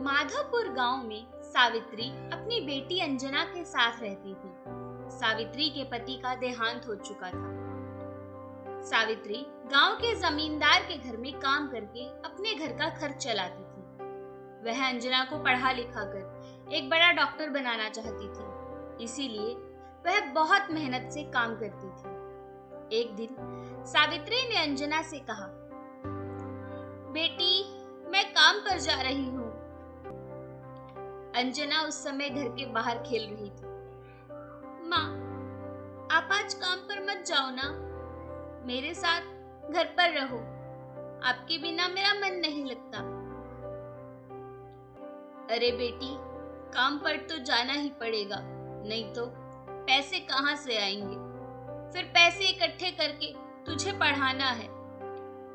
माधवपुर गांव में सावित्री अपनी बेटी अंजना के साथ रहती थी। सावित्री के पति का देहांत हो चुका था। सावित्री गांव के जमींदार के घर में काम करके अपने घर का खर्च चलाती थी। वह अंजना को पढ़ा लिखा कर एक बड़ा डॉक्टर बनाना चाहती थी, इसीलिए वह बहुत मेहनत से काम करती थी। एक दिन सावित्री ने अंजना से कहा, बेटी, मैं काम पर जा रही हूँ। अंजना उस समय घर के बाहर खेल रही थी। माँ, आप आज काम पर मत जाओ ना, मेरे साथ घर पर रहो, आपके बिना मेरा मन नहीं लगता। अरे बेटी, काम पर तो जाना ही पड़ेगा, नहीं तो पैसे कहाँ से आएंगे? फिर पैसे इकट्ठे करके तुझे पढ़ाना है।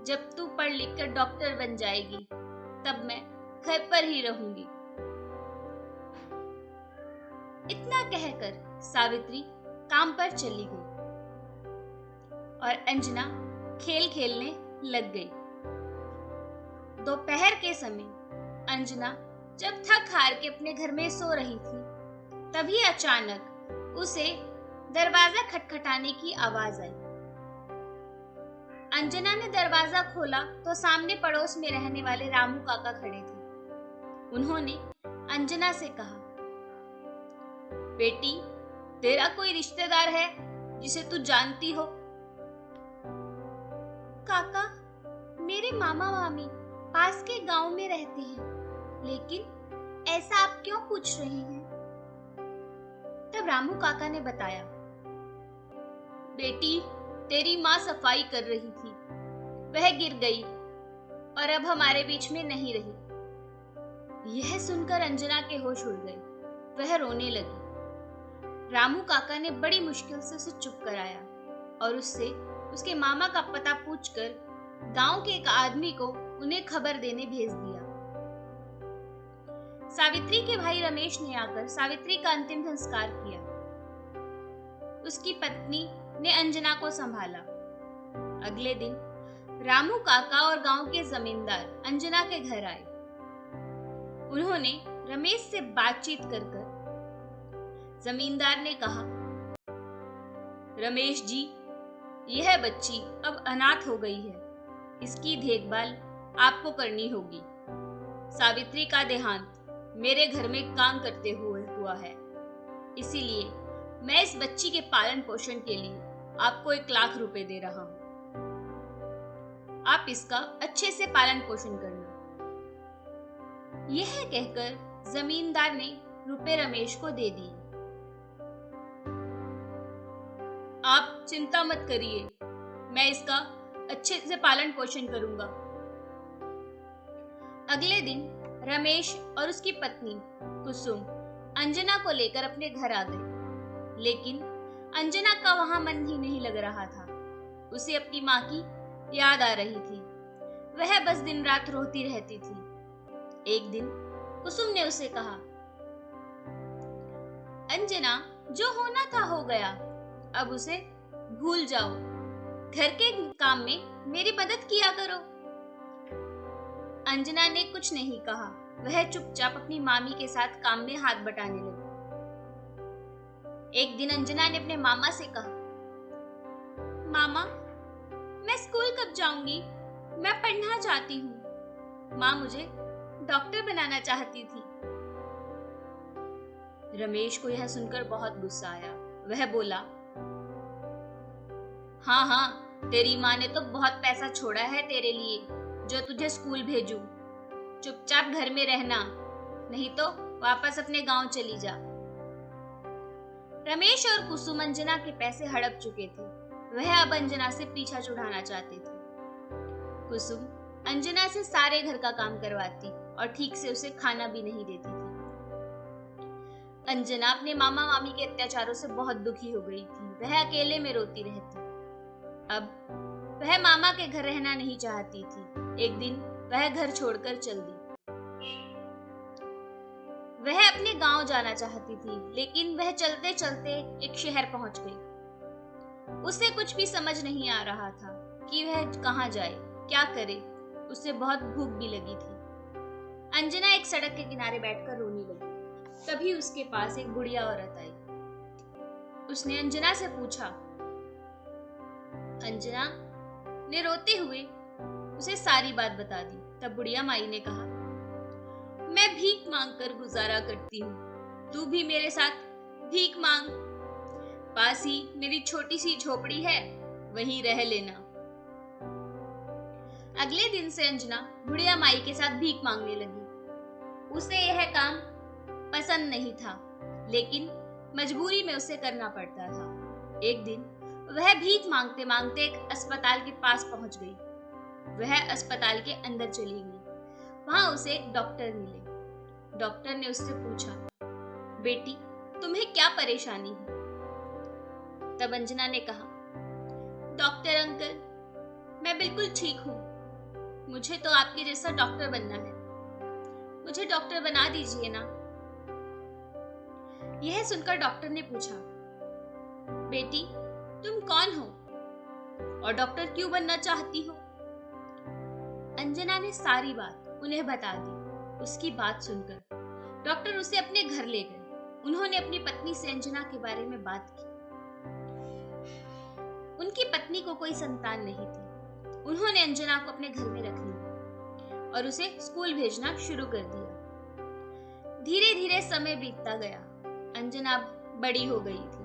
जब तू पढ़ लिख कर डॉक्टर बन जाएगी, तब मैं घर पर ही रहूंगी। इतना कहकर सावित्री काम पर चली गई और अंजना खेल खेलने लग गई। दोपहर के समय अंजना जब थक हार के अपने घर में सो रही थी, तभी अचानक उसे दरवाजा खटखटाने की आवाज आई। अंजना ने दरवाजा खोला तो सामने पड़ोस में रहने वाले रामू काका खड़े थे। उन्होंने अंजना से कहा, बेटी, तेरा कोई रिश्तेदार है जिसे तू जानती हो? काका, मेरे मामा मामी पास के गांव में रहते हैं, लेकिन ऐसा आप क्यों पूछ रहे हैं? तब रामू काका ने बताया, बेटी, तेरी माँ सफाई कर रही थी, वह गिर गई और अब हमारे बीच में नहीं रही। यह सुनकर अंजना के होश उड़ गए, वह रोने लगी। रामू काका ने बड़ी मुश्किल से उसे चुप कराया और उससे उसके मामा का पता पूछकर गांव के एक आदमी को उन्हें खबर देने भेज दिया। सावित्री के भाई रमेश ने आकर सावित्री का अंतिम संस्कार किया। उसकी पत्नी ने अंजना को संभाला। अगले दिन रामू काका और गांव के जमींदार अंजना के घर आए। उन्होंने रमेश से बातचीत कर जमींदार ने कहा, रमेश जी, यह बच्ची अब अनाथ हो गई है, इसकी देखभाल आपको करनी होगी। सावित्री का देहांत मेरे घर में काम करते हुए हुआ है, इसीलिए मैं इस बच्ची के पालन पोषण के लिए आपको 1 लाख रुपए दे रहा हूं। आप इसका अच्छे से पालन पोषण करना। यह कहकर जमींदार ने रुपए रमेश को दे दिए। आप चिंता मत करिए, मैं इसका अच्छे से पालन पोषण करूंगा। अगले दिन रमेश और उसकी पत्नी कुसुम अंजना को लेकर अपने घर आ गए, लेकिन अंजना का वहां मन ही नहीं लग रहा था। उसे अपनी माँ की याद आ रही थी। वह बस दिन रात रोती रहती थी। एक दिन कुसुम ने उसे कहा, अंजना, जो होना था हो गया, अब उसे भूल जाओ। घर के काम में मेरी मदद किया करो। अंजना ने कुछ नहीं कहा। वह चुपचाप अपनी मामी के साथ काम में हाथ बटाने लगी। एक दिन अंजना ने अपने मामा से कहा, मामा, मैं स्कूल कब जाऊंगी? मैं पढ़ना चाहती हूँ। माँ मुझे डॉक्टर बनाना चाहती थी। रमेश को यह सुनकर बहुत गुस्सा आया। वह बोला, हाँ हाँ, तेरी माँ ने तो बहुत पैसा छोड़ा है तेरे लिए, जो तुझे स्कूल भेजूं। चुपचाप घर में रहना, नहीं तो वापस अपने गांव चली जा। रमेश और कुसुम अंजना के पैसे हड़प चुके थे। वह अब अंजना से पीछा छुड़ाना चाहते थे। कुसुम अंजना से सारे घर का काम करवाती और ठीक से उसे खाना भी नहीं देती थी। अंजना अपने मामा मामी के अत्याचारों से बहुत दुखी हो गई थी। वह अकेले में रोती रहती। अब वह मामा के घर रहना नहीं चाहती थी। एक दिन वह घर छोड़कर चल दी। वह अपने गांव जाना चाहती थी, लेकिन वह चलते चलते एक शहर पहुंच गई। उसे कुछ भी समझ नहीं आ रहा था कि वह कहां जाए, क्या करे। उसे बहुत भूख भी लगी थी। अंजना एक सड़क के किनारे बैठकर रोने लगी। तभी उसके पास एक बुढ़िया औरत आई। उसने अंजना से पूछा। अंजना ने रोते हुए उसे सारी बात बता दी। तब बुढ़िया माई ने कहा, मैं भीख मांगकर गुजारा करती हूँ, तू भी मेरे साथ भीख मांग। पास ही मेरी छोटी सी झोपड़ी है, वहीं रह लेना। अगले दिन से अंजना बुढ़िया माई के साथ भीख मांगने लगी। उसे यह काम पसंद नहीं था, लेकिन मजबूरी में उसे करना पड़ता था। एक दिन वह भीख मांगते मांगते एक अस्पताल के पास पहुंच गई। वह अस्पताल के अंदर चली गई। वहां उसे एक डॉक्टर मिले। डॉक्टर ने उससे पूछा, बेटी तुम्हें क्या परेशानी है? तब अंजना ने कहा, डॉक्टर अंकल, मैं बिल्कुल ठीक हूँ। मुझे तो आपके जैसा डॉक्टर बनना है। मुझे डॉक्टर बना दीजिए ना। यह सुनकर डॉक्टर ने पूछा, बेटी तुम कौन हो और डॉक्टर क्यों बनना चाहती हो? अंजना ने सारी बात उन्हें बता दी। उसकी बात सुनकर डॉक्टर उसे अपने घर ले गए। उन्होंने अपनी पत्नी से अंजना के बारे में बात की। उनकी पत्नी को कोई संतान नहीं थी। उन्होंने अंजना को अपने घर में रख लिया और उसे स्कूल भेजना शुरू कर दिया। धीरे धीरे समय बीतता गया। अंजना बड़ी हो गई थी।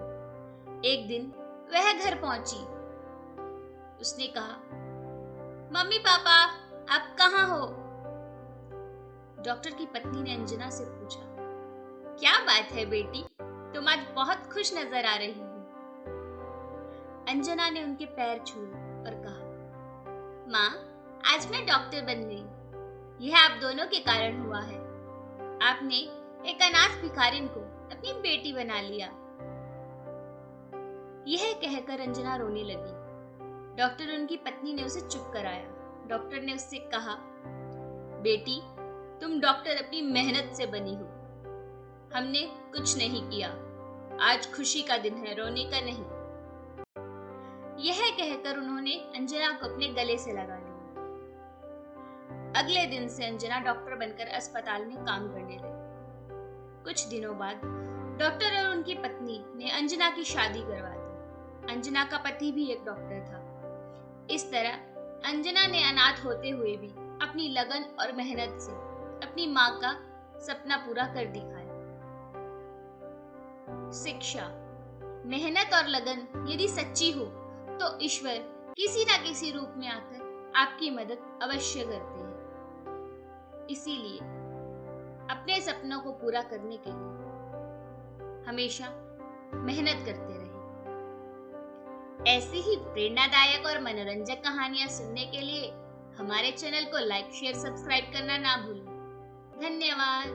एक दिन वह घर पहुंची। उसने कहा, मम्मी पापा आप कहाँ हो? डॉक्टर की पत्नी ने अंजना से पूछा, क्या बात है बेटी, तुम आज बहुत खुश नजर आ रही हो। अंजना ने उनके पैर छुए और कहा, माँ आज मैं डॉक्टर बन गई। यह आप दोनों के कारण हुआ है। आपने एक अनाथ भिखारिन को अपनी बेटी बना लिया। यह कहकर अंजना रोने लगी। डॉक्टर और उनकी पत्नी ने उसे चुप कराया। डॉक्टर ने उससे कहा, बेटी तुम डॉक्टर अपनी मेहनत से बनी हो। हमने कुछ नहीं किया। आज खुशी का दिन है, रोने का नहीं। यह कहकर उन्होंने अंजना को अपने गले से लगा लिया। अगले दिन से अंजना डॉक्टर बनकर अस्पताल में काम करने लगी। कुछ दिनों बाद डॉक्टर और उनकी पत्नी ने अंजना की शादी करवा दी। अंजना का पति भी एक डॉक्टर था। इस तरह अंजना ने अनाथ होते हुए भी अपनी लगन और मेहनत से अपनी माँ का सपना पूरा कर दिखाया। शिक्षा, मेहनत और लगन यदि सच्ची हो तो ईश्वर किसी न किसी रूप में आकर आपकी मदद अवश्य करते हैं। इसीलिए अपने सपनों को पूरा करने के लिए हमेशा मेहनत करते रहें। ऐसी ही प्रेरणादायक और मनोरंजक कहानियां सुनने के लिए हमारे चैनल को लाइक, शेयर, सब्सक्राइब करना ना भूलें। धन्यवाद।